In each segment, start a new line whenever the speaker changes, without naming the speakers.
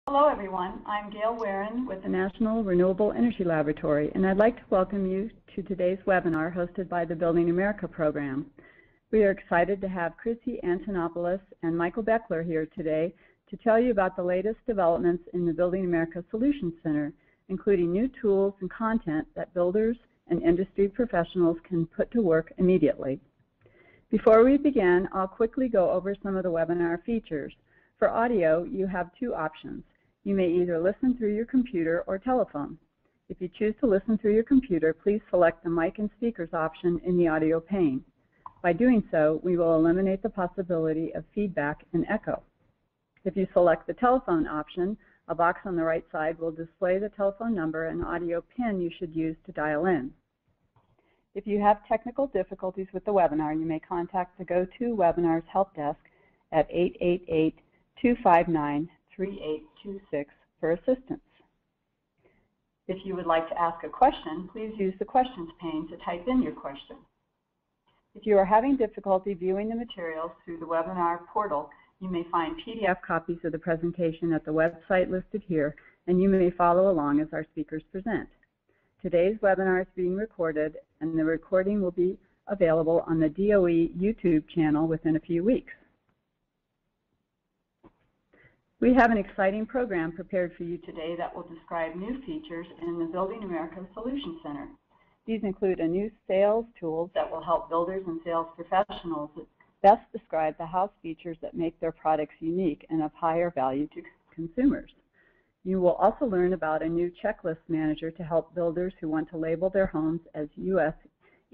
Hello everyone, I'm Gail Warren with the National Renewable Energy Laboratory, and I'd like to welcome you to today's webinar hosted by the Building America program. We are excited to have Chrissy Antonopoulos and Michael Beckler here today to tell you about the latest developments in the Building America Solutions Center, including new tools and content that builders and industry professionals can put to work immediately. Before we begin, I'll quickly go over some of the webinar features. For audio, you have two options. You may either listen through your computer or telephone. If you choose to listen through your computer, please select the mic and speakers option in the audio pane. By doing so, we will eliminate the possibility of feedback and echo. If you select the telephone option, a box on the right side will display the telephone number and audio pin you should use to dial in. If you have technical difficulties with the webinar, you may contact the GoToWebinars help desk at 888-259-3826 for assistance. If you would like to ask a question, please use the questions pane to type in your question. If you are having difficulty viewing the materials through the webinar portal, you may find PDF copies of the presentation at the website listed here, and you may follow along as our speakers present. Today's webinar is being recorded, and the recording will be available on the DOE YouTube channel within a few weeks. We have an exciting program prepared for you today that will describe new features in the Building America Solutions Center. These include a new sales tool that will help builders and sales professionals best describe the house features that make their products unique and of higher value to consumers. You will also learn about a new checklist manager to help builders who want to label their homes as US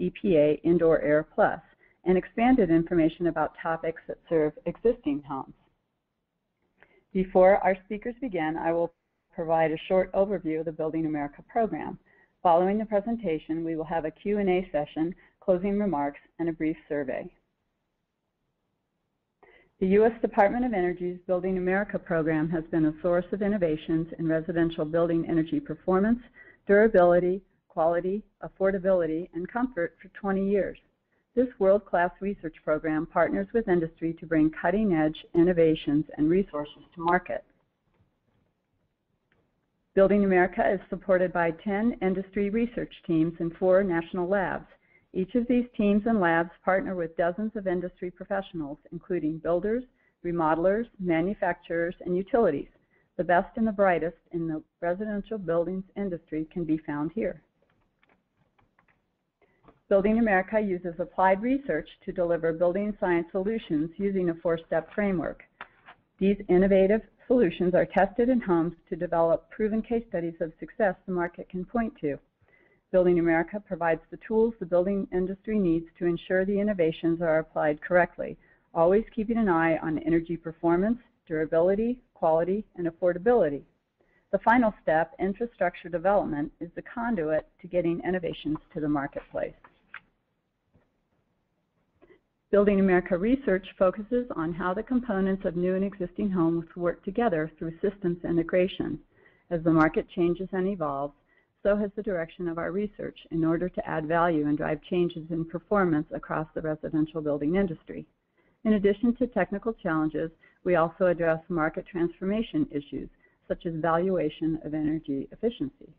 EPA Indoor Air Plus, and expanded information about topics that serve existing homes. Before our speakers begin, I will provide a short overview of the Building America program. Following the presentation, we will have a Q&A session, closing remarks, and a brief survey. The U.S. Department of Energy's Building America program has been a source of innovations in residential building energy performance, durability, quality, affordability, and comfort for 20 years. This world-class research program partners with industry to bring cutting-edge innovations and resources to market. Building America is supported by 10 industry research teams and 4 national labs. Each of these teams and labs partner with dozens of industry professionals, including builders, remodelers, manufacturers, and utilities. The best and the brightest in the residential buildings industry can be found here. Building America uses applied research to deliver building science solutions using a 4-step framework. These innovative solutions are tested in homes to develop proven case studies of success the market can point to. Building America provides the tools the building industry needs to ensure the innovations are applied correctly, always keeping an eye on energy performance, durability, quality, and affordability. The final step, infrastructure development, is the conduit to getting innovations to the marketplace. Building America research focuses on how the components of new and existing homes work together through systems integration. As the market changes and evolves, so has the direction of our research in order to add value and drive changes in performance across the residential building industry. In addition to technical challenges, we also address market transformation issues, such as valuation of energy efficiency.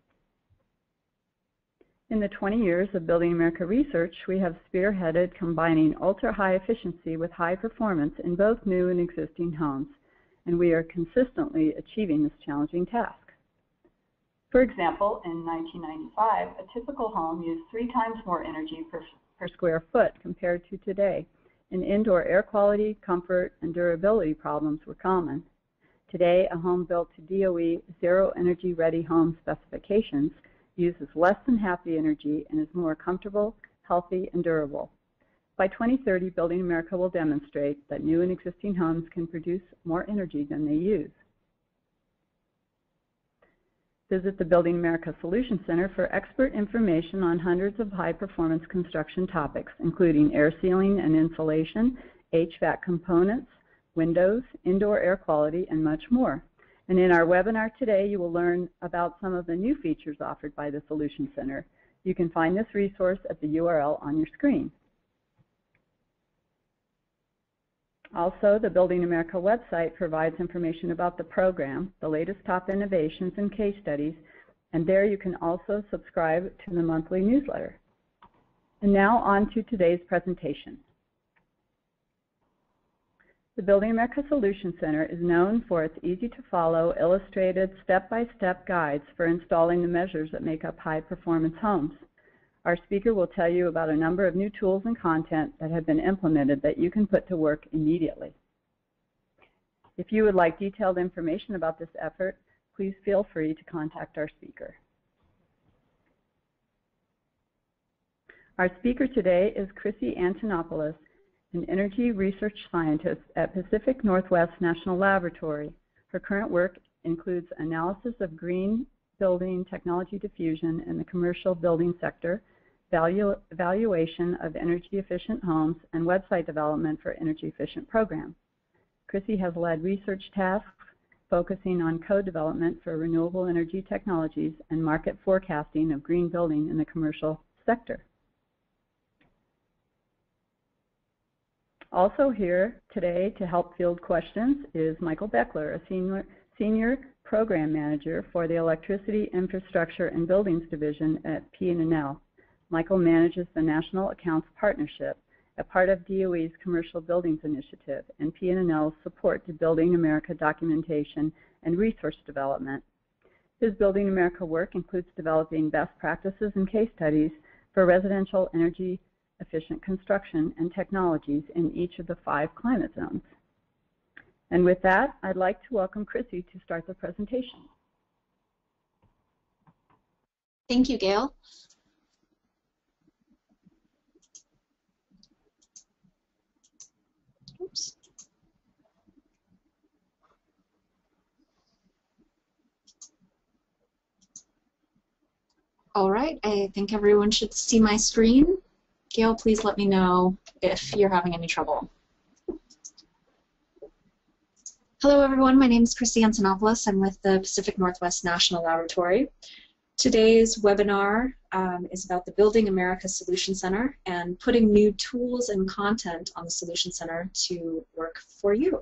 In the 20 years of Building America research, we have spearheaded combining ultra-high efficiency with high performance in both new and existing homes, and we are consistently achieving this challenging task. For example, in 1995, a typical home used 3 times more energy per square foot compared to today, and indoor air quality, comfort, and durability problems were common. Today, a home built to DOE Zero Energy Ready Home specifications uses less than half the energy and is more comfortable, healthy, and durable. By 2030, Building America will demonstrate that new and existing homes can produce more energy than they use. Visit the Building America Solutions Center for expert information on hundreds of high-performance construction topics, including air sealing and insulation, HVAC components, windows, indoor air quality, and much more. And in our webinar today, you will learn about some of the new features offered by the Solutions Center. You can find this resource at the URL on your screen. Also, the Building America website provides information about the program, the latest top innovations and case studies, and there you can also subscribe to the monthly newsletter. And now on to today's presentation. The Building America Solution Center is known for its easy-to-follow, illustrated, step-by-step guides for installing the measures that make up high-performance homes. Our speaker will tell you about a number of new tools and content that have been implemented that you can put to work immediately. If you would like detailed information about this effort, please feel free to contact our speaker. Our speaker today is Chrissy Antonopoulos, an energy research scientist at Pacific Northwest National Laboratory. Her current work includes analysis of green building technology diffusion in the commercial building sector, evaluation of energy-efficient homes, and website development for energy-efficient programs. Chrissy has led research tasks focusing on code development for renewable energy technologies and market forecasting of green building in the commercial sector. Also here today to help field questions is Michael Beckler, a senior program manager for the Electricity Infrastructure and Buildings Division at P&L. Michael manages the National Accounts Partnership, a part of DOE's Commercial Buildings Initiative, and P&L's support to Building America documentation and resource development. His Building America work includes developing best practices and case studies for residential energy efficient construction and technologies in each of the 5 climate zones. And with that, I'd like to welcome Chrissy to start the presentation.
Thank you, Gail. Oops. All right, I think everyone should see my screen. Gail, please let me know if you're having any trouble. Hello, everyone. My name is Chrissy Antonopoulos. I'm with the Pacific Northwest National Laboratory. Today's webinar is about the Building America Solution Center and putting new tools and content on the Solution Center to work for you.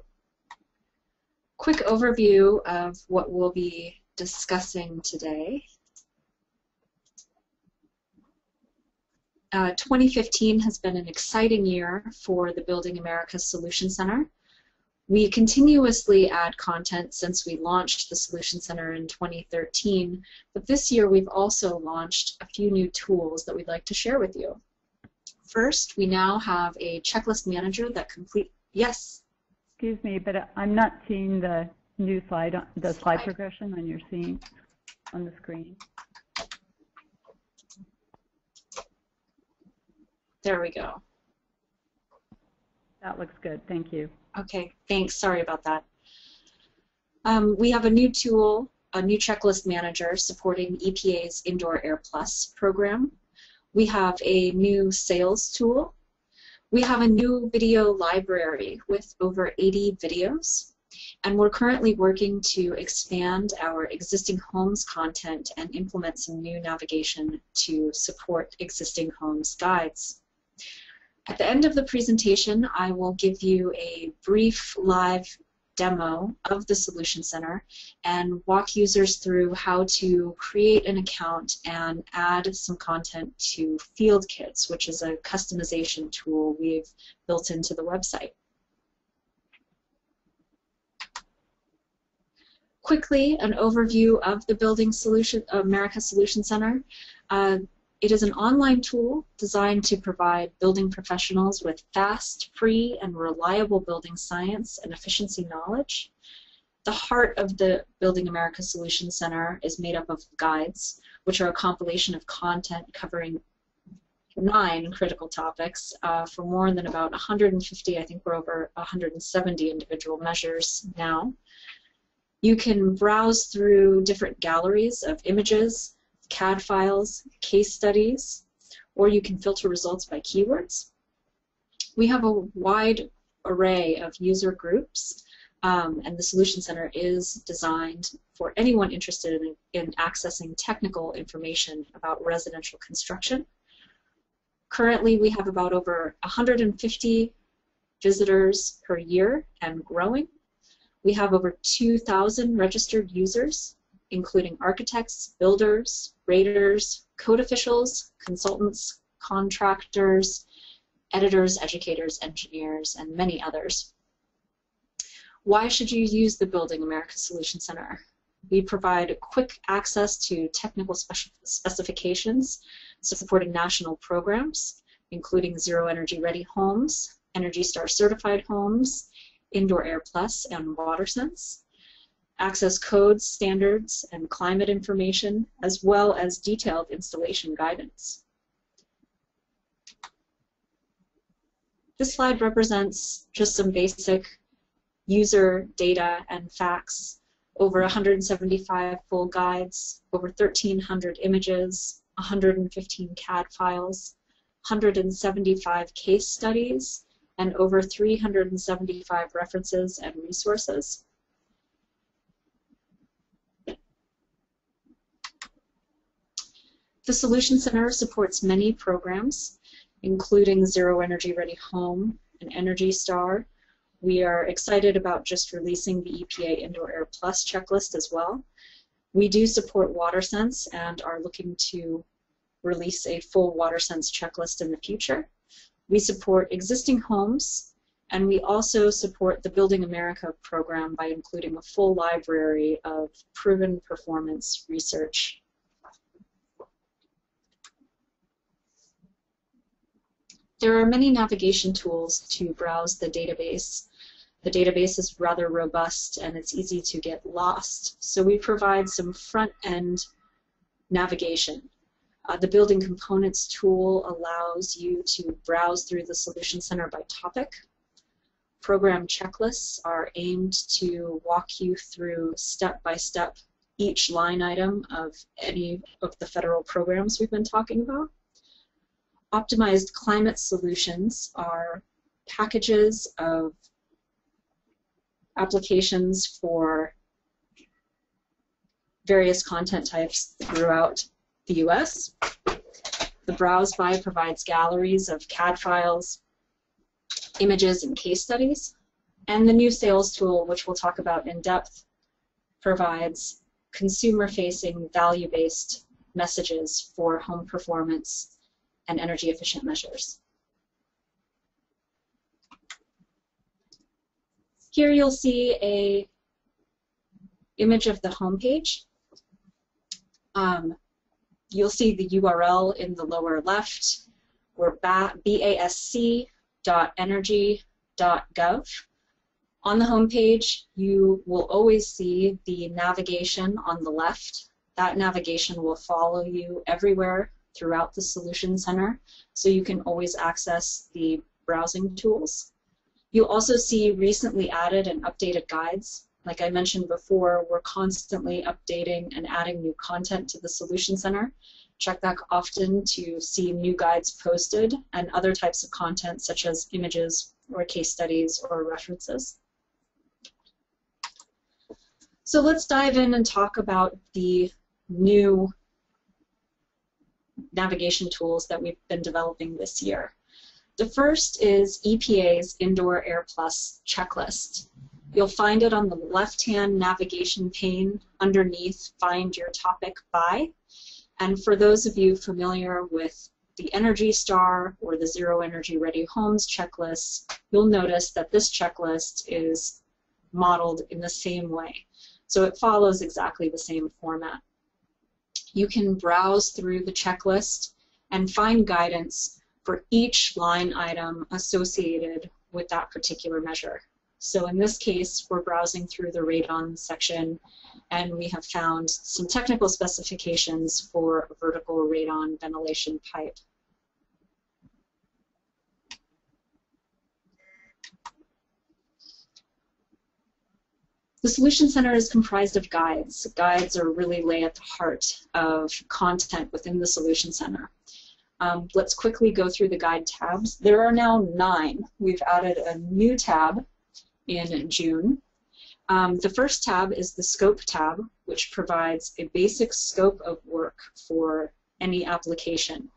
Quick overview of what we'll be discussing today. 2015 has been an exciting year for the Building America Solution Center. We continuously add content since we launched the Solution Center in 2013, but this year we've also launched a few new tools that we'd like to share with you. First, we now have a checklist manager that yes?
Excuse me, but I'm not seeing the new slide, the slide progression on your screen, on the screen.
There we go.
That looks good, thank you.
Okay, thanks, sorry about that. We have a new tool, a new checklist manager supporting EPA's Indoor Air Plus program. We have a new sales tool. We have a new video library with over 80 videos. And we're currently working to expand our existing homes content and implement some new navigation to support existing homes guides. At the end of the presentation, I will give you a brief live demo of the Solution Center and walk users through how to create an account and add some content to Field Kits, which is a customization tool we've built into the website. Quickly, an overview of the Building America Solution Center. It is an online tool designed to provide building professionals with fast, free, and reliable building science and efficiency knowledge. The heart of the Building America Solution Center is made up of guides, which are a compilation of content covering 9 critical topics for more than about 150, I think we're over 170 individual measures now. You can browse through different galleries of images, CAD files, case studies, or you can filter results by keywords. We have a wide array of user groups, and the Solution Center is designed for anyone interested in accessing technical information about residential construction. Currently, we have about over 150 visitors per year and growing. We have over 2,000 registered users, including architects, builders, raters, code officials, consultants, contractors, editors, educators, engineers, and many others. Why should you use the Building America Solution Center? We provide quick access to technical specifications supporting national programs, including Zero Energy Ready homes, Energy Star certified homes, Indoor Air Plus, and WaterSense. Access codes, standards, and climate information, as well as detailed installation guidance. This slide represents just some basic user data and facts. Over 175 full guides, over 1,300 images, 115 CAD files, 175 case studies, and over 375 references and resources. The Solution Center supports many programs, including Zero Energy Ready Home and Energy Star. We are excited about just releasing the EPA Indoor Air Plus checklist as well. We do support WaterSense and are looking to release a full WaterSense checklist in the future. We support existing homes, and we also support the Building America program by including a full library of proven performance research. There are many navigation tools to browse the database. The database is rather robust and it's easy to get lost, so we provide some front-end navigation. The Building Components tool allows you to browse through the Solution Center by topic. Program checklists are aimed to walk you through step-by-step each line item of any of the federal programs we've been talking about. Optimized climate solutions are packages of applications for various content types throughout the US. The Browse By provides galleries of CAD files, images, and case studies. And the new sales tool, which we'll talk about in depth, provides consumer-facing, value-based messages for home performance and energy efficient measures. Here you'll see an image of the homepage. You'll see the URL in the lower left. We're basc.energy.gov. On the homepage, you will always see the navigation on the left. That navigation will follow you everywhere throughout the Solution Center, so you can always access the browsing tools. You'll also see recently added and updated guides. Like I mentioned before, we're constantly updating and adding new content to the Solution Center. Check back often to see new guides posted and other types of content such as images or case studies or references. So let's dive in and talk about the new navigation tools that we've been developing this year. The first is EPA's Indoor Air Plus checklist. You'll find it on the left-hand navigation pane underneath Find Your Topic By. And for those of you familiar with the Energy Star or the Zero Energy Ready Homes checklist, you'll notice that this checklist is modeled in the same way. So it follows exactly the same format. You can browse through the checklist and find guidance for each line item associated with that particular measure. So in this case, we're browsing through the radon section, and we have found some technical specifications for a vertical radon ventilation pipe. The Solution Center is comprised of guides. Guides are really lay at the heart of content within the Solution Center. Let's quickly go through the guide tabs. There are now 9. We've added a new tab in June. The first tab is the Scope tab, which provides a basic scope of work for any application.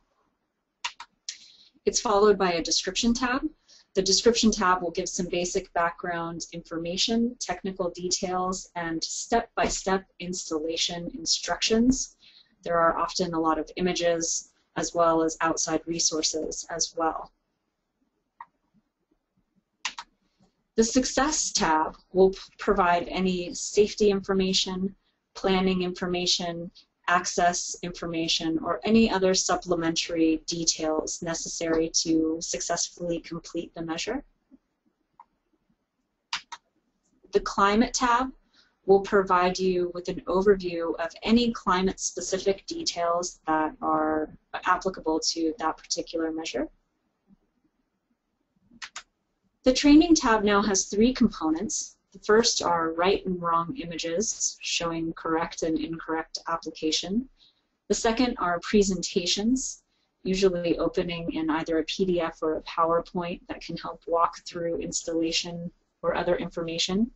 It's followed by a Description tab. The description tab will give some basic background information, technical details, and step-by-step installation instructions. There are often a lot of images as well as outside resources as well. The Success tab will provide any safety information, planning information, access information, or any other supplementary details necessary to successfully complete the measure. The Climate tab will provide you with an overview of any climate-specific details that are applicable to that particular measure. The Training tab now has 3 components. The first are right and wrong images showing correct and incorrect application. The second are presentations, usually opening in either a PDF or a PowerPoint that can help walk through installation or other information.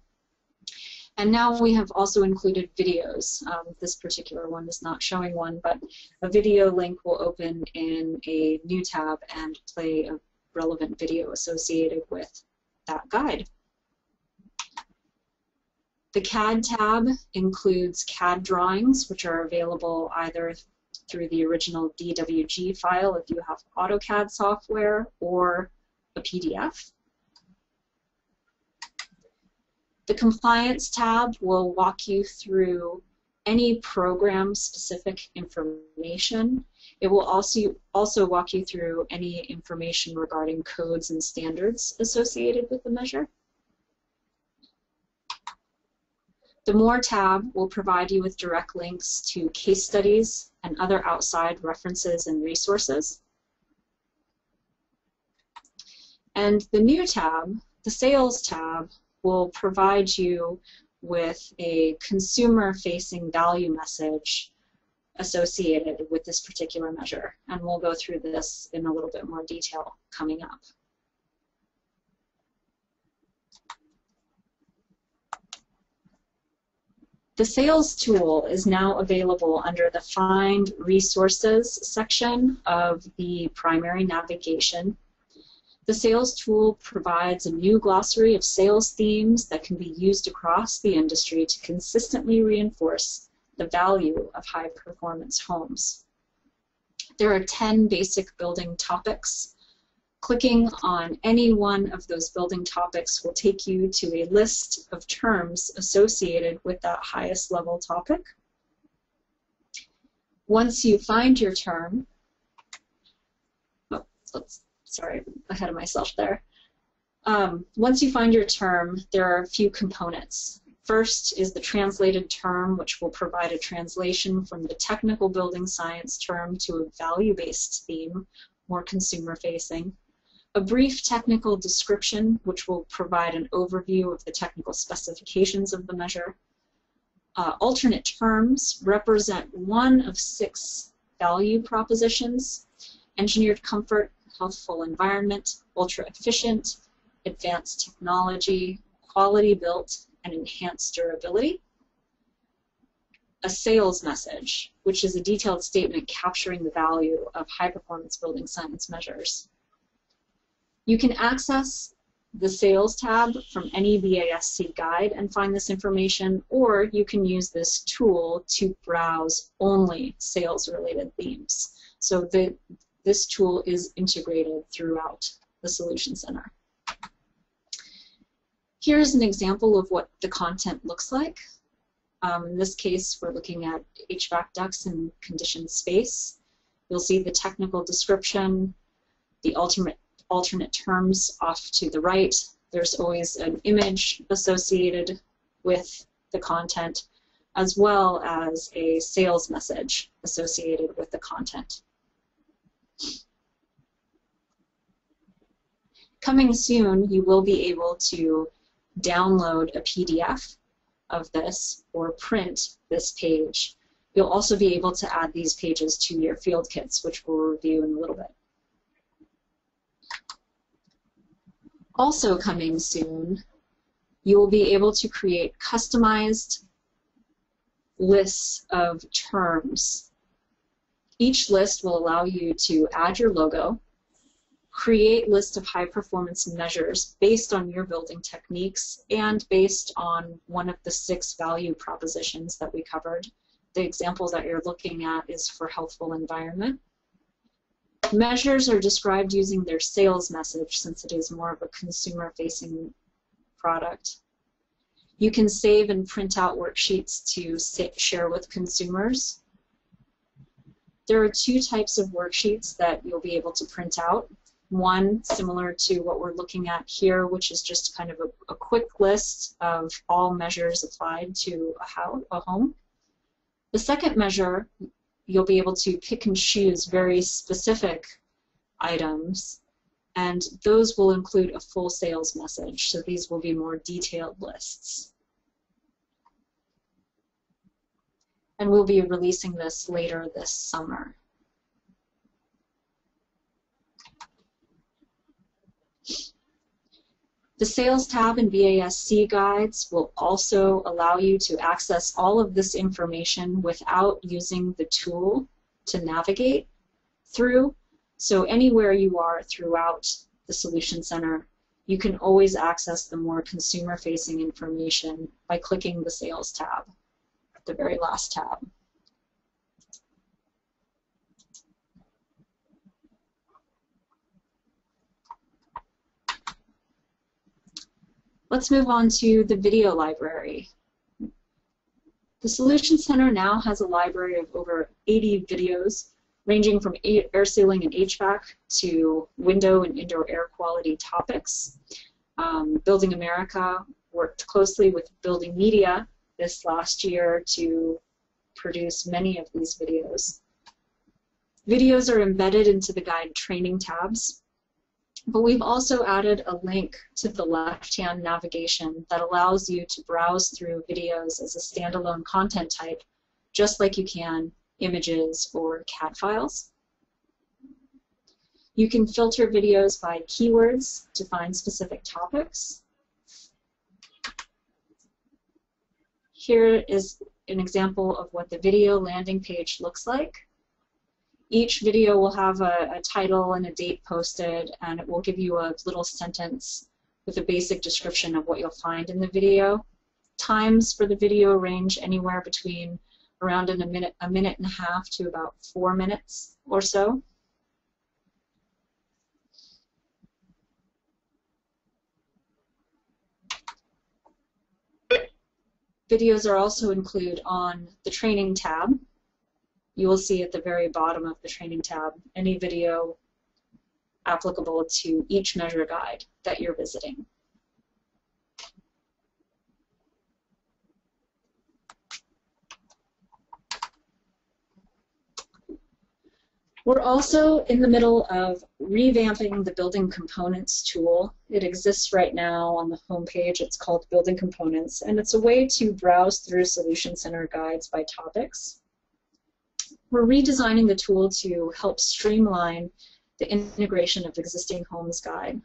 And now we have also included videos. This particular one is not showing one, but a video link will open in a new tab and play a relevant video associated with that guide. The CAD tab includes CAD drawings, which are available either through the original DWG file if you have AutoCAD software or a PDF. The Compliance tab will walk you through any program-specific information. It will also walk you through any information regarding codes and standards associated with the measure. The More tab will provide you with direct links to case studies and other outside references and resources. And the new tab, the Sales tab, will provide you with a consumer-facing value message associated with this particular measure. And we'll go through this in a little bit more detail coming up. The Sales tool is now available under the Find Resources section of the primary navigation. The Sales tool provides a new glossary of sales themes that can be used across the industry to consistently reinforce the value of high-performance homes. There are 10 basic building topics. Clicking on any one of those building topics will take you to a list of terms associated with that highest level topic. Once you find your term, sorry, ahead of myself there. Once you find your term, there are a few components. First is the translated term, which will provide a translation from the technical building science term to a value-based theme, more consumer-facing. A brief technical description, which will provide an overview of the technical specifications of the measure. Alternate terms represent one of 6 value propositions: engineered comfort, healthful environment, ultra-efficient, advanced technology, quality built, and enhanced durability. A sales message, which is a detailed statement capturing the value of high-performance building science measures. You can access the Sales tab from any BASC guide and find this information, or you can use this tool to browse only sales-related themes. So this tool is integrated throughout the Solution Center. Here's an example of what the content looks like. In this case, we're looking at HVAC ducts in conditioned space. You'll see the technical description, the alternate terms off to the right. There's always an image associated with the content, as well as a sales message associated with the content. Coming soon, you will be able to download a PDF of this or print this page. You'll also be able to add these pages to your field kits, which we'll review in a little bit. Also coming soon, you will be able to create customized lists of terms. Each list will allow you to add your logo, create lists of high performance measures based on your building techniques and based on one of the 6 value propositions that we covered. The example that you're looking at is for healthful environment. Measures are described using their sales message since it is more of a consumer-facing product. You can save and print out worksheets to share with consumers. There are 2 types of worksheets that you'll be able to print out. One, similar to what we're looking at here, which is just kind of a quick list of all measures applied to a home. The second measure, you'll be able to pick and choose very specific items, and those will include a full sales message, so these will be more detailed lists. And we'll be releasing this later this summer. The Sales tab in BASC Guides will also allow you to access all of this information without using the tool to navigate through. So anywhere you are throughout the Solution Center, you can always access the more consumer-facing information by clicking the Sales tab, the very last tab. Let's move on to the video library. The Solution Center now has a library of over 80 videos, ranging from air sealing and HVAC to window and indoor air quality topics. Building America worked closely with Building Media this last year to produce many of these videos. Videos are embedded into the guide training tabs. But we've also added a link to the left-hand navigation that allows you to browse through videos as a standalone content type, just like you can images or CAD files. You can filter videos by keywords to find specific topics. Here is an example of what the video landing page looks like. Each video will have a title and a date posted, and it will give you a little sentence with a basic description of what you'll find in the video. Times for the video range anywhere between around a minute and a half to about 4 minutes or so. Videos are also included on the training tab. You will see at the very bottom of the training tab any video applicable to each measure guide that you're visiting. We're also in the middle of revamping the Building Components tool. It exists right now on the home page. It's called Building Components, and it's a way to browse through Solution Center guides by topics. We're redesigning the tool to help streamline the integration of Existing Homes Guide.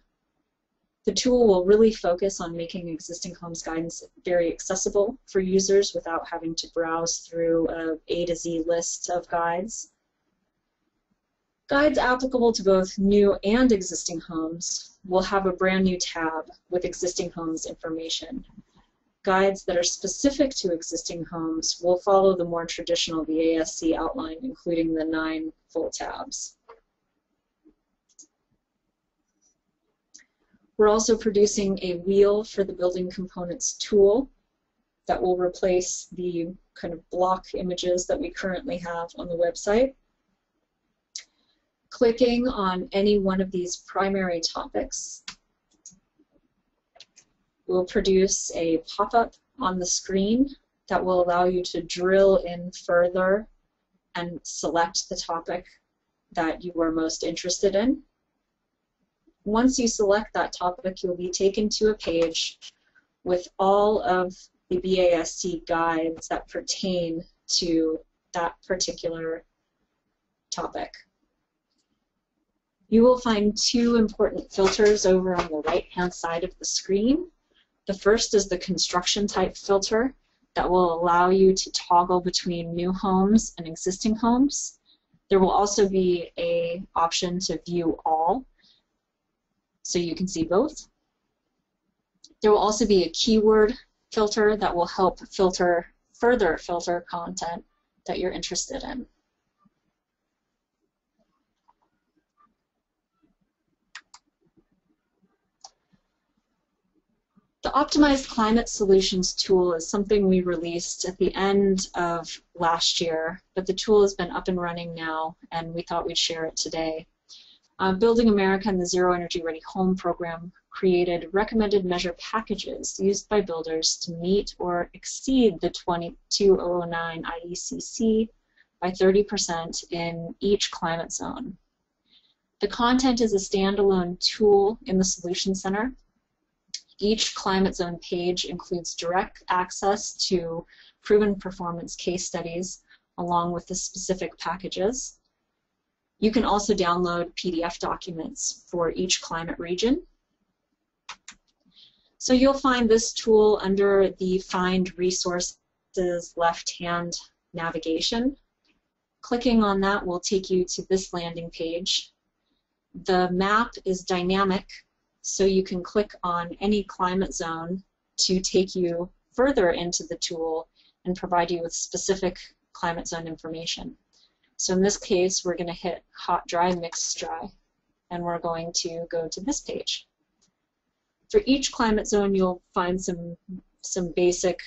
The tool will really focus on making Existing Homes guidance very accessible for users without having to browse through an A to Z list of guides. Guides applicable to both new and existing homes will have a brand new tab with existing homes information. Guides that are specific to existing homes will follow the more traditional BASC outline, including the 9 full tabs. We're also producing a wheel for the Building Components tool that will replace the kind of block images that we currently have on the website. Clicking on any one of these primary topics will produce a pop-up on the screen that will allow you to drill in further and select the topic that you are most interested in. Once you select that topic, you'll be taken to a page with all of the BASC guides that pertain to that particular topic. You will find 2 important filters over on the right-hand side of the screen. The first is the construction type filter that will allow you to toggle between new homes and existing homes. There will also be an option to view all, so you can see both. There will also be a keyword filter that will help further filter content that you're interested in. The Optimized Climate Solutions tool is something we released at the end of last year, but the tool has been up and running now, and we thought we'd share it today. Building America and the Zero Energy Ready Home program created recommended measure packages used by builders to meet or exceed the 22009 IECC by 30% in each climate zone. The content is a standalone tool in the Solution Center. Each climate zone page includes direct access to proven performance case studies along with the specific packages. You can also download PDF documents for each climate region. So you'll find this tool under the Find Resources left-hand navigation. Clicking on that will take you to this landing page. The map is dynamic, so you can click on any climate zone to take you further into the tool and provide you with specific climate zone information. So in this case, we're going to hit hot, dry, mixed, dry, and we're going to go to this page. For each climate zone, you'll find some basic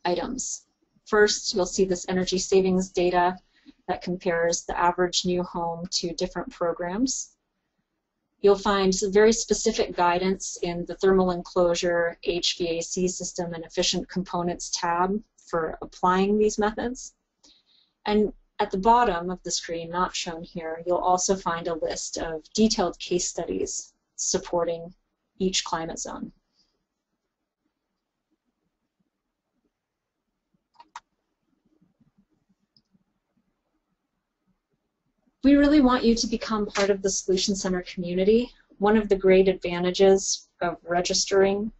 items. First, you'll see this energy savings data that compares the average new home to different programs. You'll find some very specific guidance in the thermal enclosure, HVAC system, and efficient components tab for applying these methods. And at the bottom of the screen, not shown here, you'll also find a list of detailed case studies supporting each climate zone. We really want you to become part of the Solution Center community. One of the great advantages of registering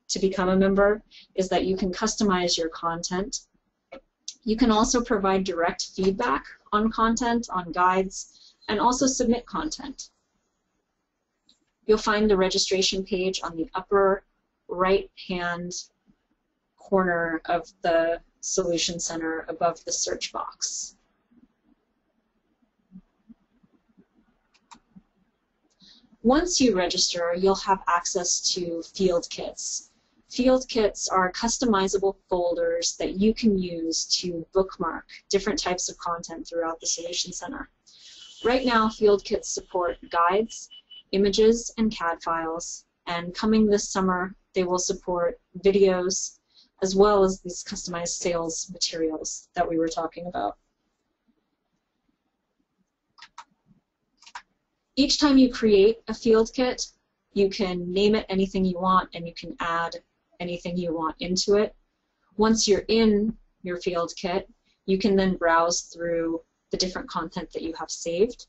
to become a member is that you can customize your content. You can also provide direct feedback on content, on guides, and also submit content. You'll find the registration page on the upper right-hand corner of the Solution Center above the search box. Once you register, you'll have access to field kits. Field kits are customizable folders that you can use to bookmark different types of content throughout the Solution Center. Right now, field kits support guides, images, and CAD files, and coming this summer, they will support videos as well as these customized sales materials that we were talking about. Each time you create a field kit, you can name it anything you want and you can add anything you want into it. Once you're in your field kit, you can then browse through the different content that you have saved.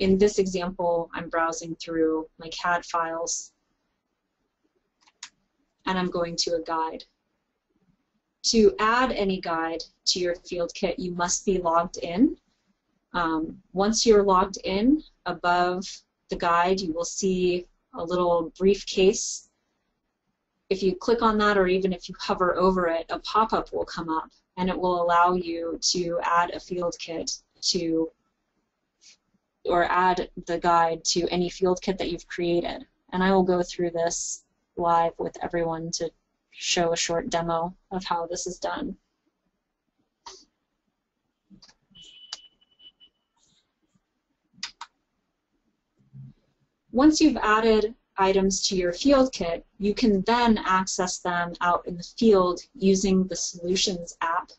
In this example, I'm browsing through my CAD files and I'm going to a guide. To add any guide to your field kit, you must be logged in. Once you're logged in, above the guide you will see a little briefcase. If you click on that, or even if you hover over it, a pop-up will come up and it will allow you to add a field kit to, or add the guide to any field kit that you've created. And I will go through this live with everyone to show a short demo of how this is done. Once you've added items to your field kit, you can then access them out in the field using the Solutions app.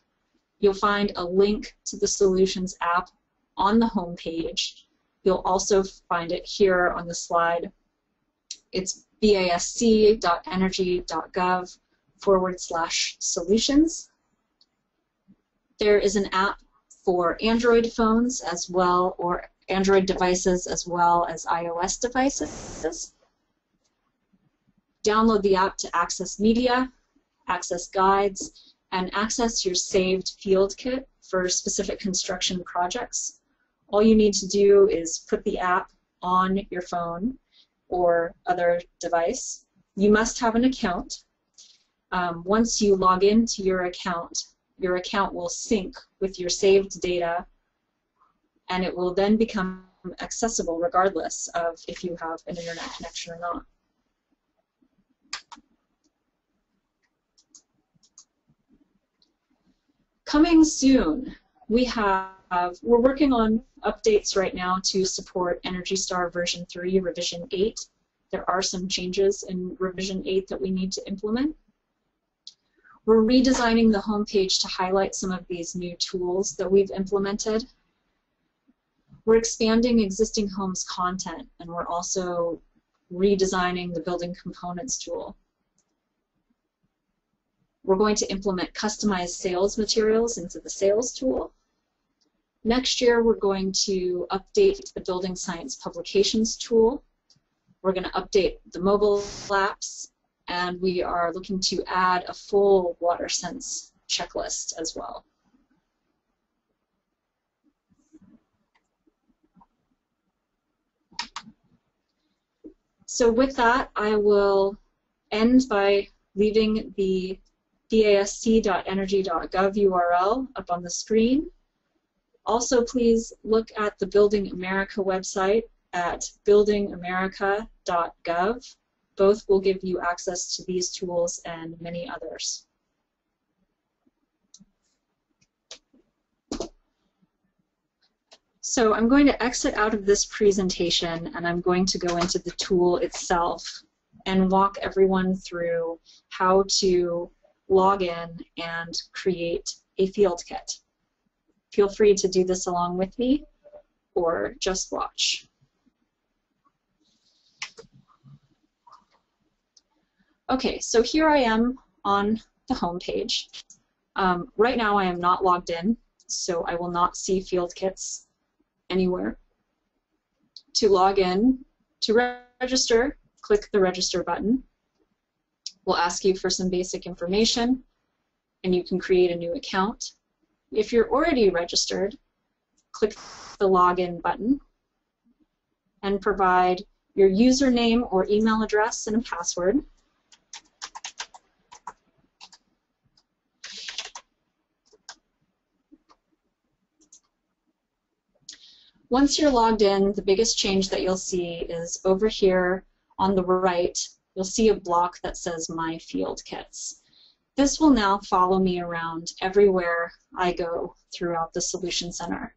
You'll find a link to the Solutions app on the home page. You'll also find it here on the slide. It's basc.energy.gov/solutions. There is an app for Android phones as well, or Android devices as well as iOS devices. Download the app to access media, access guides, and access your saved field kit for specific construction projects. All you need to do is put the app on your phone or other device, you must have an account. Once you log into your account will sync with your saved data, and it will then become accessible regardless of if you have an internet connection or not. Coming soon, we're working on updates right now to support ENERGY STAR version 3, revision 8. There are some changes in revision 8 that we need to implement. We're redesigning the homepage to highlight some of these new tools that we've implemented. We're expanding existing homes content, and we're also redesigning the building components tool. We're going to implement customized sales materials into the sales tool. Next year, we're going to update the building science publications tool. We're going to update the mobile apps, and we are looking to add a full WaterSense checklist as well. So with that, I will end by leaving the pasc.energy.gov URL up on the screen. Also, please look at the Building America website at buildingamerica.gov. Both will give you access to these tools and many others. So I'm going to exit out of this presentation, and I'm going to go into the tool itself and walk everyone through how to log in and create a field kit. Feel free to do this along with me or just watch. Okay, so here I am on the home page. Right now I am not logged in, so I will not see field kits anywhere. To log in, to register, click the register button. We'll ask you for some basic information, and you can create a new account. If you're already registered, click the login button and provide your username or email address and a password. Once you're logged in, the biggest change that you'll see is over here on the right, you'll see a block that says My Field Kits. This will now follow me around everywhere I go throughout the Solution Center.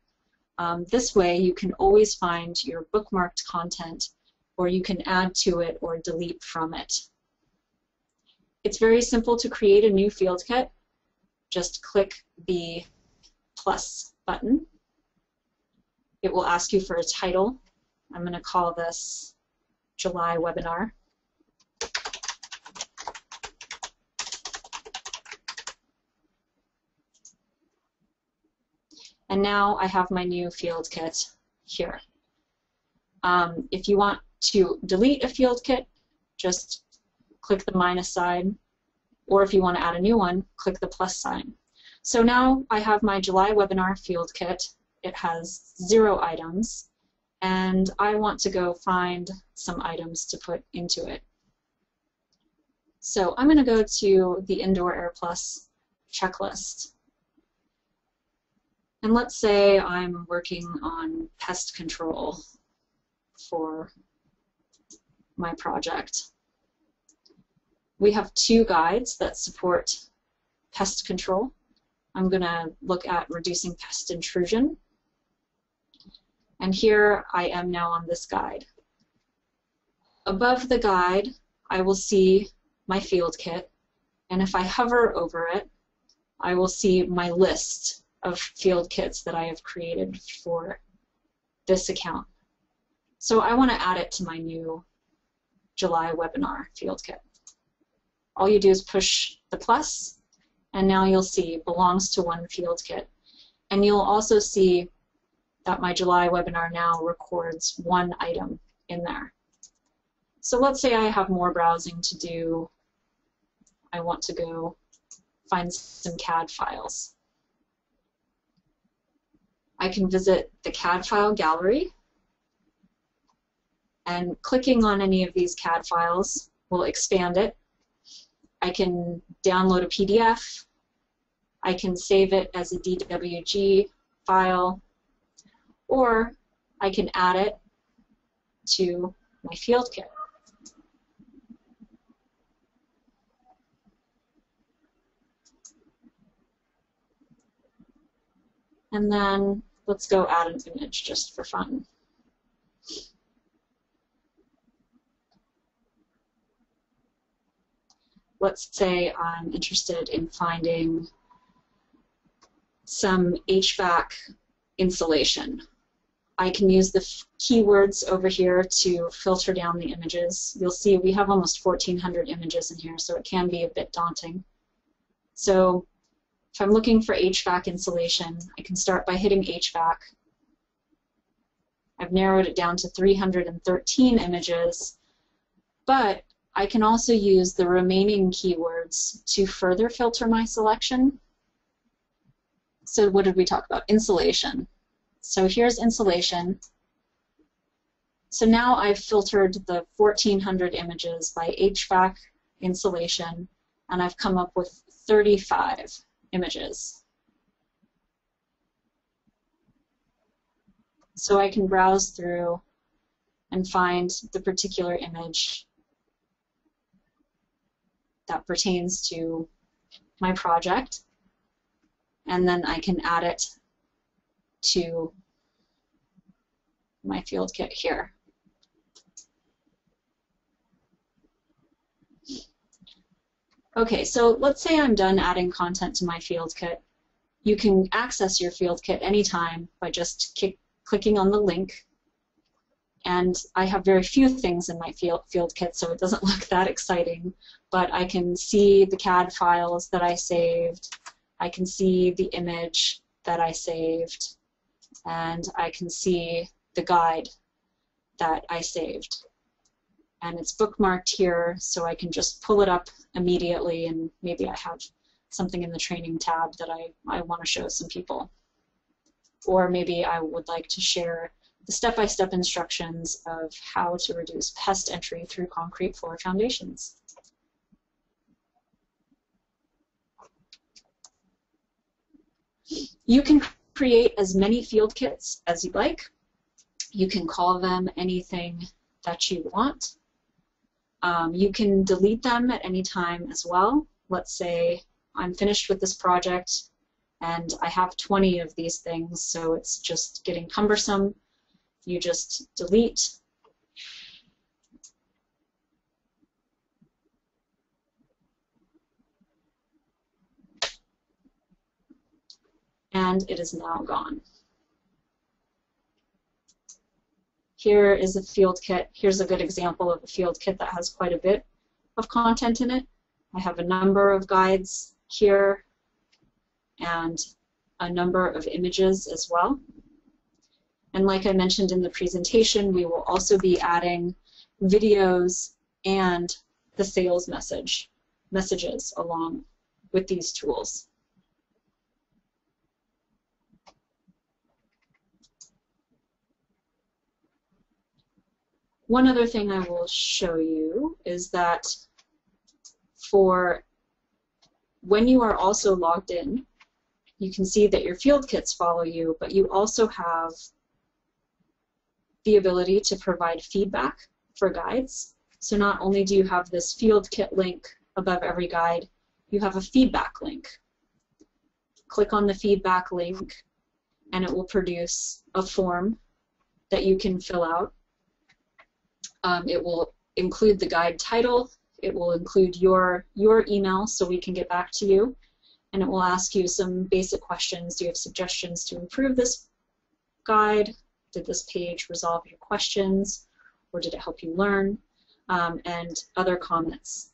This way you can always find your bookmarked content, or you can add to it or delete from it. It's very simple to create a new field kit. Just click the plus button. It will ask you for a title. I'm going to call this July Webinar. And now I have my new field kit here. If you want to delete a field kit, just click the minus sign, or if you want to add a new one, click the plus sign. So now I have my July Webinar field kit. It has 0 items, and I want to go find some items to put into it. So I'm going to go to the Indoor Air Plus checklist. And let's say I'm working on pest control for my project. We have 2 guides that support pest control. I'm going to look at reducing pest intrusion. And here I am now on this guide. Above the guide, I will see my field kit, and if I hover over it, I will see my list of field kits that I have created for this account. So I want to add it to my new July Webinar field kit. All you do is push the plus, and now you'll see belongs to 1 field kit. And you'll also see that my July Webinar now records 1 item in there. So let's say I have more browsing to do. I want to go find some CAD files. I can visit the CAD file gallery, And clicking on any of these CAD files will expand it. I can download a PDF. I can save it as a DWG file, or I can add it to my field kit. And then let's go add an image just for fun. Let's say I'm interested in finding some HVAC insulation. I can use the keywords over here to filter down the images. You'll see we have almost 1,400 images in here, so it can be a bit daunting. So if I'm looking for HVAC insulation, I can start by hitting HVAC. I've narrowed it down to 313 images, but I can also use the remaining keywords to further filter my selection. So what did we talk about? Insulation. So here's insulation. So now I've filtered the 1,400 images by HVAC insulation, and I've come up with 35 images. So I can browse through and find the particular image that pertains to my project, and then I can add it to my field kit here. Okay, so let's say I'm done adding content to my field kit. You can access your field kit anytime by just clicking on the link. And I have very few things in my field kit, so it doesn't look that exciting. But I can see the CAD files that I saved. I can see the image that I saved. And I can see the guide that I saved. And it's bookmarked here, so I can just pull it up immediately, and maybe I have something in the training tab that I want to show some people. Or maybe I would like to share the step-by-step instructions of how to reduce pest entry through concrete floor foundations. You can create as many field kits as you like. You can call them anything that you want. You can delete them at any time as well. Let's say I'm finished with this project and I have 20 of these things, so it's just getting cumbersome. You just delete. And it is now gone. Here is a field kit. Here's a good example of a field kit that has quite a bit of content in it. I have a number of guides here and a number of images as well. And like I mentioned in the presentation, we will also be adding videos and the sales messages along with these tools. One other thing I will show you is that for when you are also logged in, you can see that your field kits follow you, but you also have the ability to provide feedback for guides. So not only do you have this field kit link above every guide, you have a feedback link. Click on the feedback link and it will produce a form that you can fill out. It will include the guide title, it will include your email so we can get back to you, and it will ask you some basic questions. Do you have suggestions to improve this guide? Did this page resolve your questions, or did it help you learn? And other comments.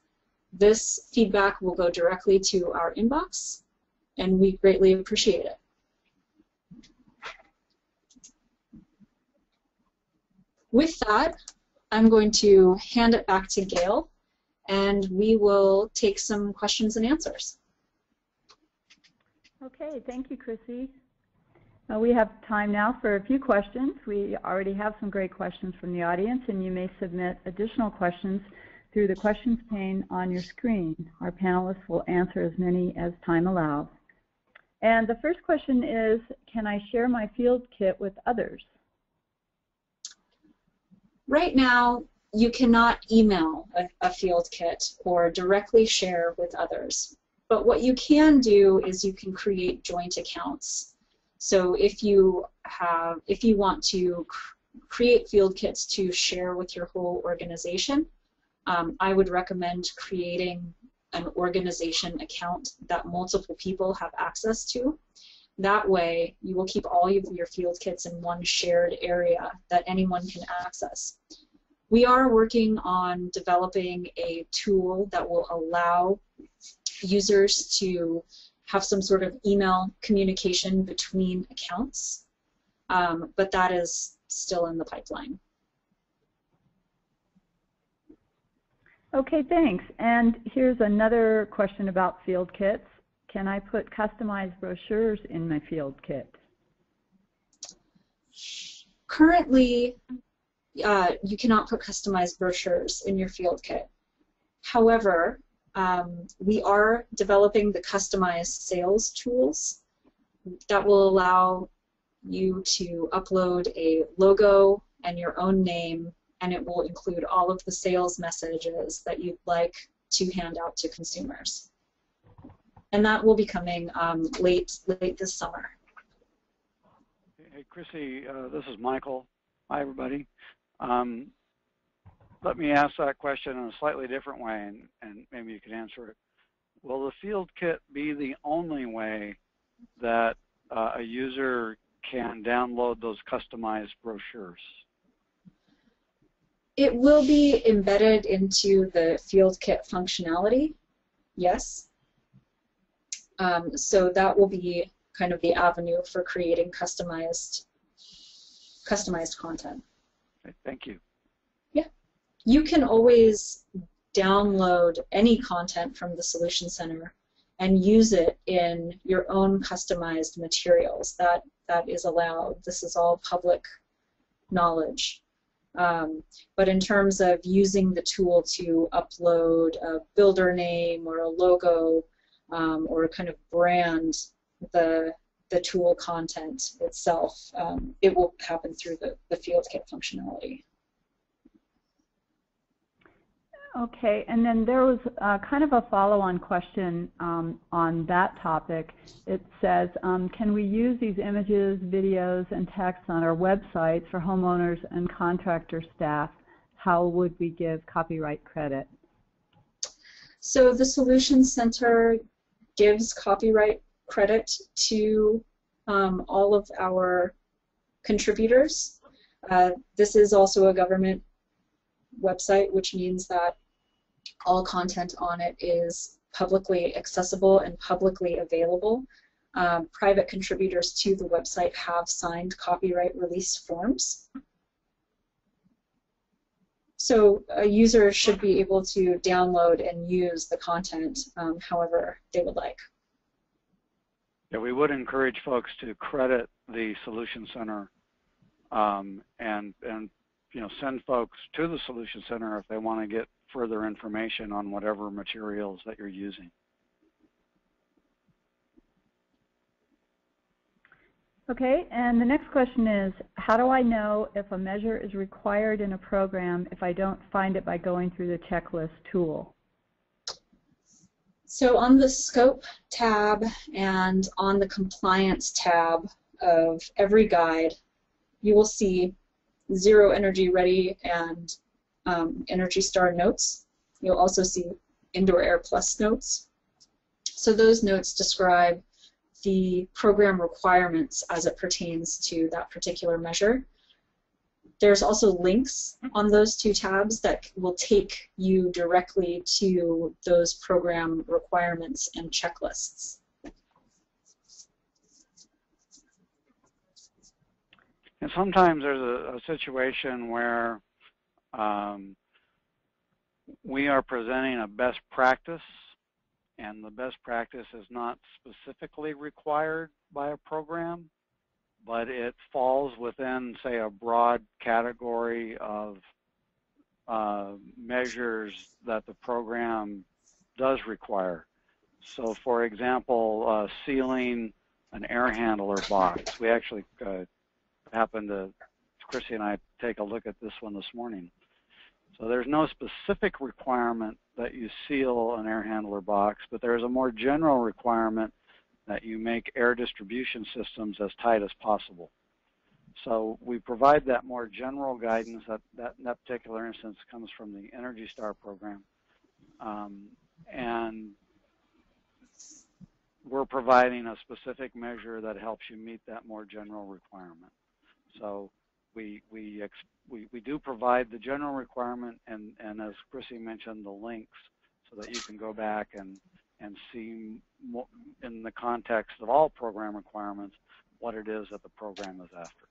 This feedback will go directly to our inbox, and we greatly appreciate it. With that, I'm going to hand it back to Gail, and we will take some questions and answers.
Okay, thank you, Chrissy. We have time now for a few questions. We already have some great questions from the audience, and you may submit additional questions through the questions pane on your screen. Our panelists will answer as many as time allows. And the first question is, can I share my field kit with others?
Right now, you cannot email a field kit or directly share with others. But what you can do is you can create joint accounts. So if you want to create field kits to share with your whole organization, I would recommend creating an organization account that multiple people have access to. That way, you will keep all of your field kits in one shared area that anyone can access. We are working on developing a tool that will allow users to have some sort of email communication between accounts, but that is still in the pipeline.
Okay, thanks. And here's another question about field kits. Can I put customized brochures in my field kit?
Currently, you cannot put customized brochures in your field kit. However, we are developing the customized sales tools that will allow you to upload a logo and your own name, and it will include all of the sales messages that you'd like to hand out to consumers. And that will be coming late this summer.
Hey, Chrissy, this is Michael. Hi, everybody. Let me ask that question in a slightly different way, and maybe you can answer it. Will the field kit be the only way that a user can download those customized brochures?
It will be embedded into the field kit functionality, yes. So that will be kind of the avenue for creating customized content.
Okay, thank you.
Yeah. You can always download any content from the Solution Center and use it in your own customized materials. That is allowed. This is all public knowledge. But in terms of using the tool to upload a builder name or a logo or a kind of brand the tool content itself, it will happen through the field kit functionality.
Okay, and then there was kind of a follow-on question on that topic. It says, can we use these images, videos, and text on our website for homeowners and contractor staff? How would we give copyright credit?
So the Solution Center gives copyright credit to all of our contributors. This is also a government website, which means that all content on it is publicly accessible and publicly available. Private contributors to the website have signed copyright release forms. So a user should be able to download and use the content however they would like.
Yeah, we would encourage folks to credit the Solution Center and you know, send folks to the Solution Center if they want to get further information on whatever materials that you're using.
Okay, and the next question is, how do I know if a measure is required in a program if I don't find it by going through the checklist tool?
So on the Scope tab and on the Compliance tab of every guide, you will see Zero Energy Ready and Energy Star notes. You'll also see Indoor Air Plus notes. So those notes describe the program requirements as it pertains to that particular measure. There's also links on those two tabs that will take you directly to those program requirements and checklists.
And sometimes there's a situation where we are presenting a best practice, and the best practice is not specifically required by a program, but it falls within, say, a broad category of measures that the program does require. So, for example, sealing an air handler box. We actually happened to, Chrissy and I, take a look at this one this morning. So there's no specific requirement that you seal an air handler box, but there's a more general requirement that you make air distribution systems as tight as possible. So we provide that more general guidance. That particular instance comes from the Energy Star program. And we're providing a specific measure that helps you meet that more general requirement. So we do provide the general requirement, and as Chrissy mentioned, the links so that you can go back and see more in the context of all program requirements what it is that the program is after.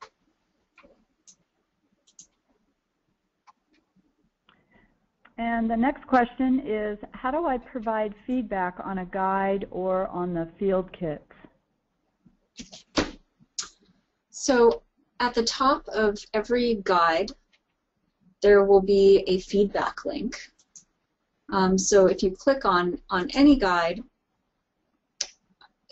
And the next question is, how do I provide feedback on a guide or on the field kits?
So at the top of every guide, there will be a feedback link. So if you click on any guide,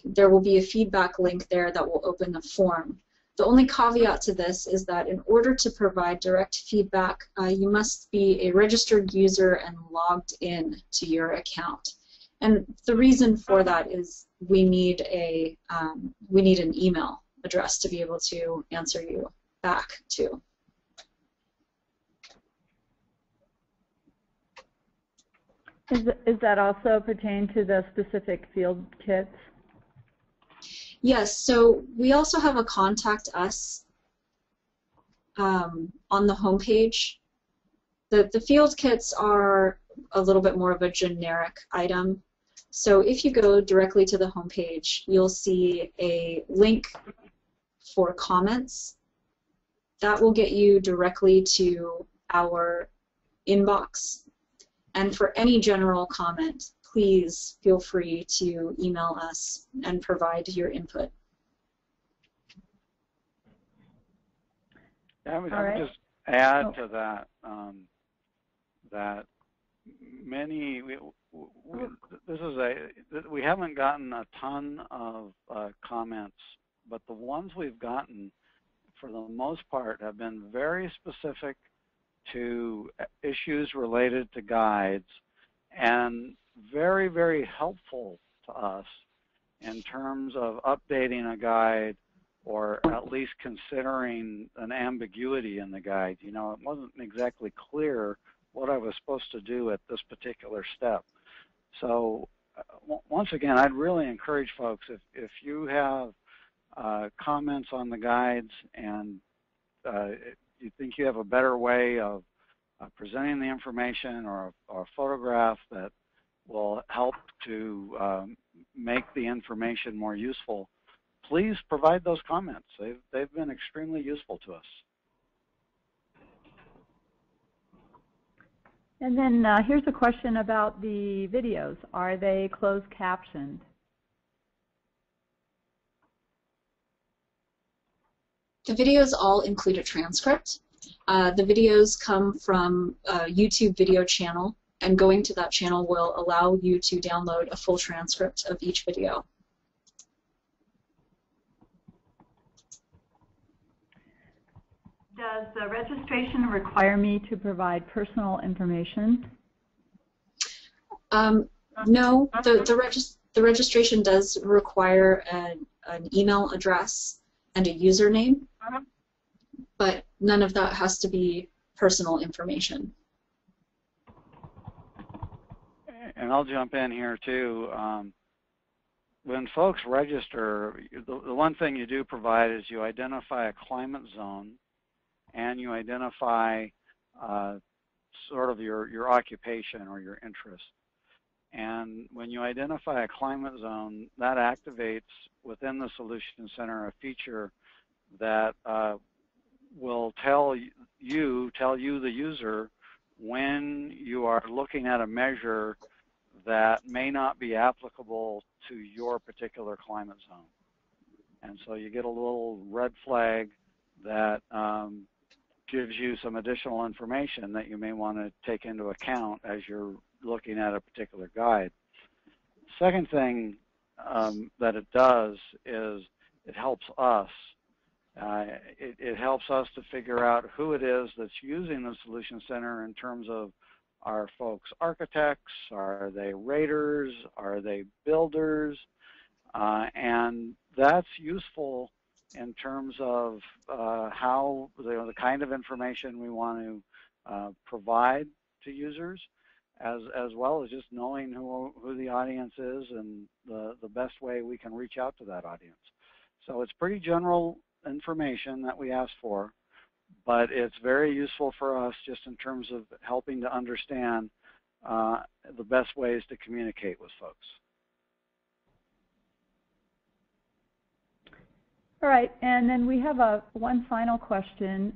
there will be a feedback link there that will open the form. The only caveat to this is that in order to provide direct feedback, you must be a registered user and logged in to your account. And the reason for that is we need an email address to be able to answer you back to.
Is that also pertain to the specific field kits?
Yes, so we also have a contact us on the homepage. The field kits are a little bit more of a generic item. So if you go directly to the homepage, you'll see a link for comments. That will get you directly to our inbox. And for any general comment, please feel free to email us and provide your input.
I would just add to that that we haven't gotten a ton of comments, but the ones we've gotten, for the most part, have been very specific to issues related to guides and very, very helpful to us in terms of updating a guide or at least considering an ambiguity in the guide. You know, it wasn't exactly clear what I was supposed to do at this particular step. So once again, I'd really encourage folks, if you have comments on the guides and you think you have a better way of presenting the information or a photograph that will help to make the information more useful, please provide those comments. They've been extremely useful to us.
And then here's a question about the videos. Are they closed captioned?
The videos all include a transcript. The videos come from a YouTube video channel, and going to that channel will allow you to download a full transcript of each video.
Does the registration require me to provide personal information?
No, the registration does require an email address and a username, but none of that has to be personal information.
And I'll jump in here too. When folks register, the one thing you do provide is you identify a climate zone and you identify sort of your occupation or your interest. And when you identify a climate zone, that activates within the Solution Center a feature that will tell you, the user, when you are looking at a measure that may not be applicable to your particular climate zone. And so you get a little red flag that gives you some additional information that you may want to take into account as you're looking at a particular guide. Second thing that it does is it helps us. It helps us to figure out who it is that's using the Solution Center in terms of, are folks architects, are they raters, are they builders, and that's useful in terms of how, the kind of information we want to provide to users, as well as just knowing who the audience is and the best way we can reach out to that audience. So it's pretty general information that we ask for, but it's very useful for us just in terms of helping to understand the best ways to communicate with folks.
All right, and then we have one final question.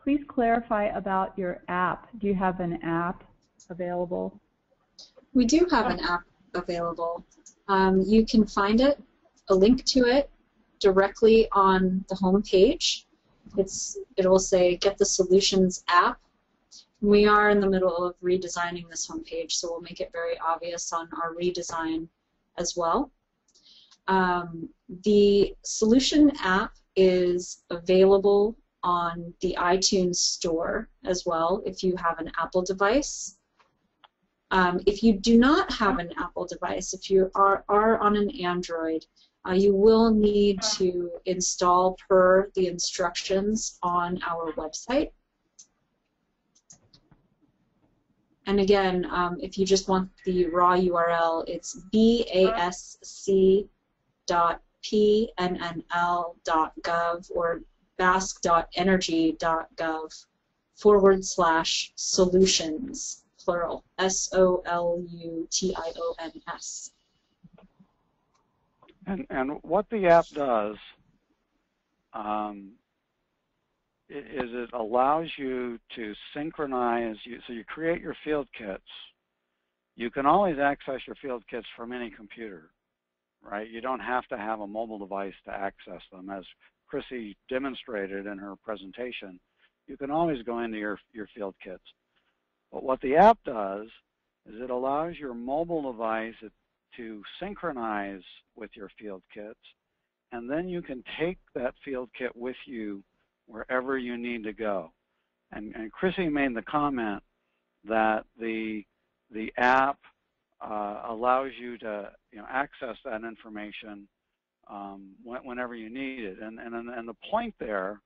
Please clarify about your app. Do you have an app available?
We do have an app available. You can find it, a link to it, directly on the home page. It'll say Get the Solutions app. We are in the middle of redesigning this home page, so we'll make it very obvious on our redesign as well. The Solution app is available on the iTunes store as well if you have an Apple device. If you do not have an Apple device, if you are on an Android, you will need to install per the instructions on our website. And again, if you just want the raw URL, it's basc.pnnl.gov or basc.energy.gov/solutions, plural, SOLUTIONS.
And what the app does is it allows you to synchronize, so you create your field kits. You can always access your field kits from any computer, right? You don't have to have a mobile device to access them. As Chrissy demonstrated in her presentation, you can always go into your field kits. But what the app does is it allows your mobile device to synchronize with your field kits, and then you can take that field kit with you wherever you need to go. And Chrissy made the comment that the app allows you to access that information whenever you need it. And the point there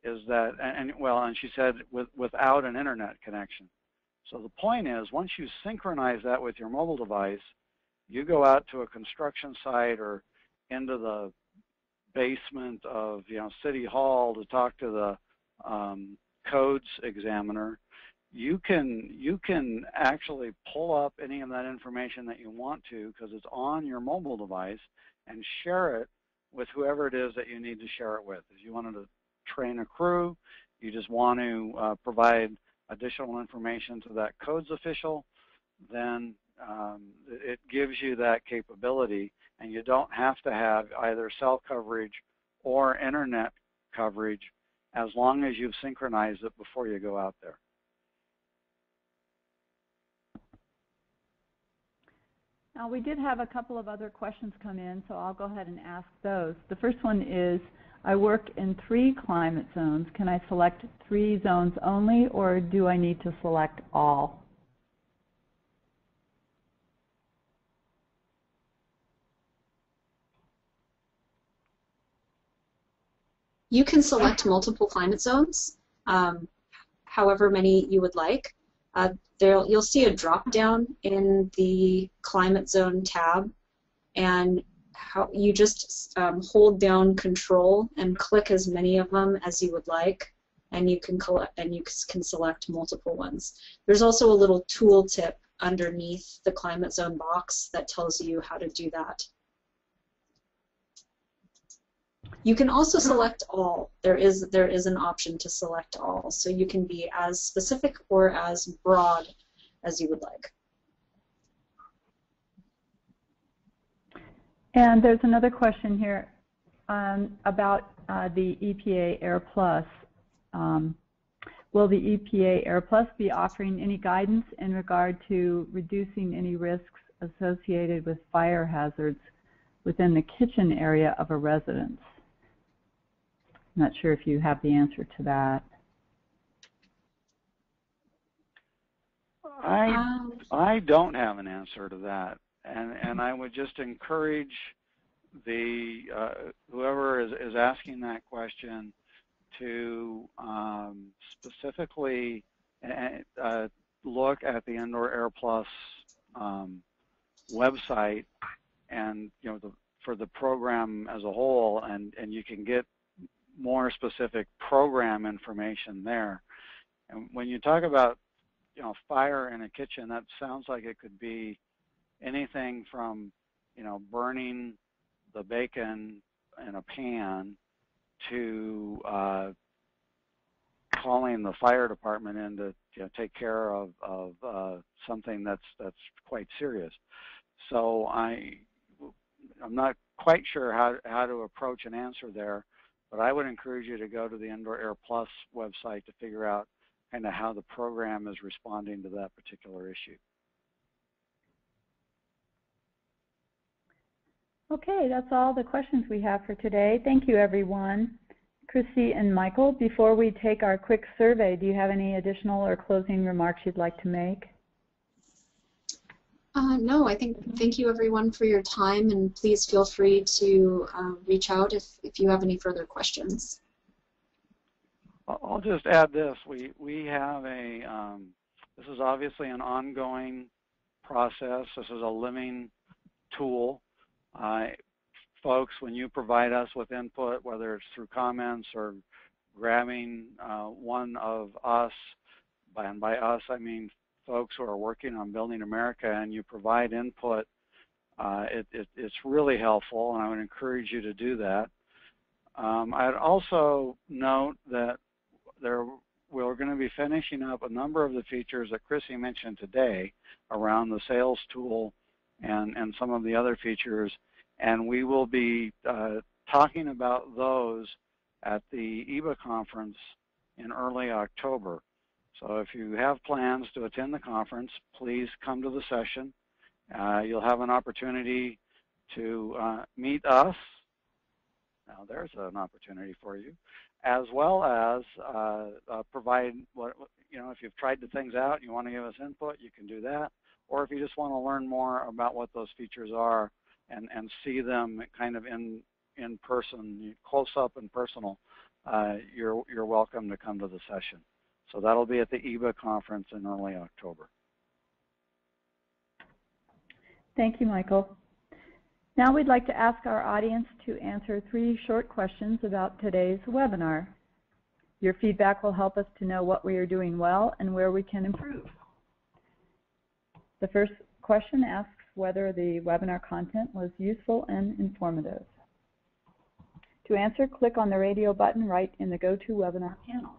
is that, and she said without an internet connection. So the point is, once you synchronize that with your mobile device, you go out to a construction site or into the basement of City Hall to talk to the codes examiner. You can actually pull up any of that information that you want to, because it's on your mobile device, and share it with whoever it is that you need to share it with. If you wanted to train a crew, you just want to provide additional information to that codes official, then it gives you that capability, and you don't have to have either cell coverage or internet coverage as long as you've synchronized it before you go out there.
Now, we did have a couple of other questions come in, so I'll go ahead and ask those. The first one is, I work in 3 climate zones. Can I select 3 zones only, or do I need to select all?
You can select multiple climate zones, however many you would like. You'll see a drop-down in the Climate Zone tab, and you just hold down Control and click as many of them as you would like, and you can select multiple ones. There's also a little tooltip underneath the Climate Zone box that tells you how to do that. You can also select all. There is an option to select all, so you can be as specific or as broad as you would like.
And there's another question here. about the EPA Air Plus. Will the EPA Air Plus be offering any guidance in regard to reducing any risks associated with fire hazards within the kitchen area of a residence? I'm not sure if you have the answer to that.
I don't have an answer to that, and I would just encourage the whoever is asking that question to specifically look at the Indoor Air Plus website, and for the program as a whole, and you can get more specific program information there. And when you talk about fire in a kitchen, that sounds like it could be anything from burning the bacon in a pan to calling the fire department in to take care of something that's quite serious. So I'm not quite sure how to approach an answer there, but I would encourage you to go to the Indoor Air Plus website to figure out kind of how the program is responding to that particular issue.
Okay, that's all the questions we have for today. Thank you, everyone. Chrissy and Michael, before we take our quick survey, do you have any additional or closing remarks you'd like to make?
No, thank you everyone for your time, and please feel free to reach out if you have any further questions.
I'll just add this. We have this is obviously an ongoing process. This is a living tool. Folks, when you provide us with input, whether it's through comments or grabbing one of us, and by us I mean folks who are working on Building America, and you provide input, it's really helpful, and I would encourage you to do that. I'd also note that we're going to be finishing up a number of the features that Chrissy mentioned today around the sales tool and some of the other features, and we will be talking about those at the EBA conference in early October. So if you have plans to attend the conference, please come to the session. You'll have an opportunity to meet us. Now there's an opportunity for you, as well as provide if you've tried the things out and you want to give us input, you can do that. Or if you just want to learn more about what those features are and see them kind of in person, close up and personal, you're welcome to come to the session. So that'll be at the EBA conference in early October.
Thank you, Michael. Now we'd like to ask our audience to answer 3 short questions about today's webinar. Your feedback will help us to know what we are doing well and where we can improve. The first question asks whether the webinar content was useful and informative. To answer, click on the radio button right in the GoToWebinar panel.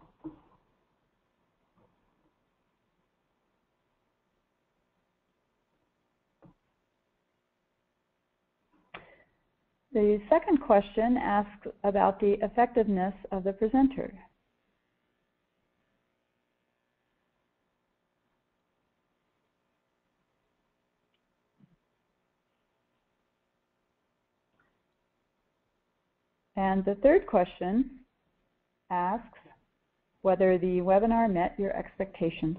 The second question asks about the effectiveness of the presenter. And the third question asks whether the webinar met your expectations.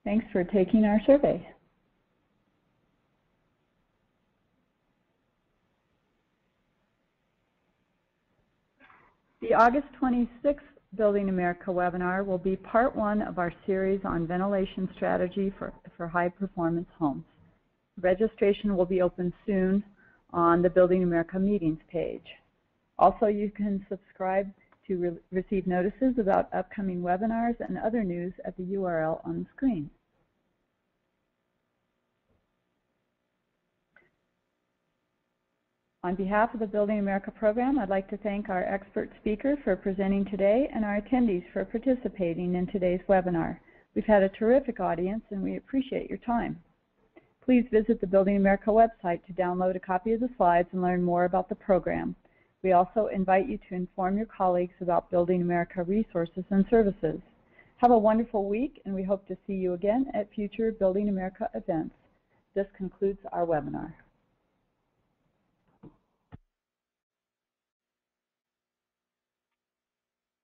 Thanks for taking our survey. The August 26th Building America webinar will be part 1 of our series on ventilation strategy for high-performance homes. Registration will be open soon on the Building America meetings page. Also, you can subscribe to receive notices about upcoming webinars and other news at the URL on the screen. On behalf of the Building America program, I'd like to thank our expert speaker for presenting today and our attendees for participating in today's webinar. We've had a terrific audience and we appreciate your time. Please visit the Building America website to download a copy of the slides and learn more about the program. We also invite you to inform your colleagues about Building America resources and services. Have a wonderful week, and we hope to see you again at future Building America events. This concludes our webinar.